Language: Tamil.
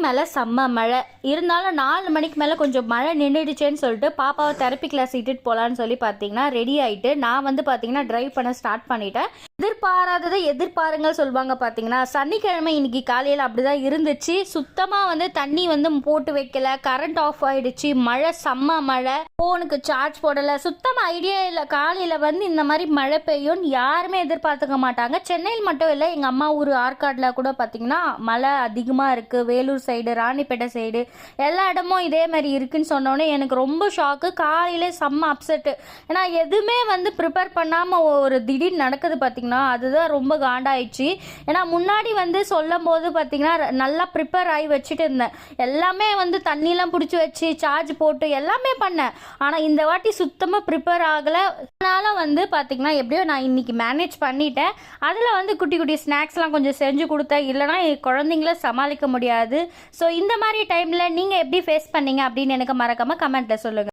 மேலே செம்ம மழை இருந்தாலும் 4 மணிக்கு மேலே கொஞ்சம் மழை நின்றுடுச்சேன்னு சொல்லிட்டு பாப்பாவை தெரப்பி கிளாஸ் இட்டுட்டு போகலான்னு சொல்லி பார்த்தீங்கன்னா ரெடி ஆகிட்டு நான் வந்து பார்த்தீங்கன்னா ட்ரைவ் பண்ண ஸ்டார்ட் பண்ணிட்டேன். எதிர்பாராததை எதிர்பாருங்கள் சொல்லுவாங்க. பார்த்தீங்கன்னா சனிக்கிழமை இன்னைக்கு காலையில் அப்படிதான் இருந்துச்சு. சுத்தமாக வந்து தண்ணி வந்து போட்டு வைக்கல, கரண்ட் ஆஃப் ஆயிடுச்சு, மழை செம்ம மழை, ஃபோனுக்கு சார்ஜ் போடலை, சுத்தமாக ஐடியா இல்லை. காலையில் வந்து இந்த மாதிரி மழை பெய்யும்னு யாருமே எதிர்பார்த்துக்க மாட்டாங்க. சென்னையில் மட்டும் இல்லை, எங்கள் அம்மா ஊர் ஆற்காட்டில் கூட பார்த்தீங்கன்னா மழை அதிகமாக இருக்குது. வேலூர் சைடு, ராணிப்பேட்டை சைடு எல்லா இடமும் இதே மாதிரி இருக்குன்னு சொன்னோடனே எனக்கு ரொம்ப ஷாக்கு. காலையிலே செம்ம அப்செட்டு. ஏன்னா எதுவுமே வந்து ப்ரிப்பேர் பண்ணாமல் ஒரு திடீர்னு நடக்குது பார்த்தீங்கன்னா, அதுதான் ரொம்ப காண்டாயிடுச்சு. ஏன்னா முன்னாடி வந்து சொல்லும் போது பார்த்தீங்கன்னா நல்லா ப்ரிப்பேர் ஆகி வச்சுட்டு இருந்தேன். எல்லாமே வந்து தண்ணியெலாம் பிடிச்சி வச்சு சார்ஜ் போட்டு எல்லாமே பண்ணேன். ஆனால் இந்த வாட்டி சுத்தமாக ப்ரிப்பேர் ஆகலை. அதனால வந்து பார்த்தீங்கன்னா எப்படியோ நான் இன்னைக்கு மேனேஜ் பண்ணிட்டேன். அதில் வந்து குட்டி குட்டி ஸ்நாக்ஸ்லாம் கொஞ்சம் செஞ்சு கொடுத்தேன். இல்லைனா குழந்தைங்கள சமாளிக்க முடியாது. ஸோ இந்த மாதிரி டைமில் நீங்கள் எப்படி ஃபேஸ் பண்ணீங்க அப்படின்னு எனக்கு மறக்காமல் கமெண்ட்டில் சொல்லுங்கள்.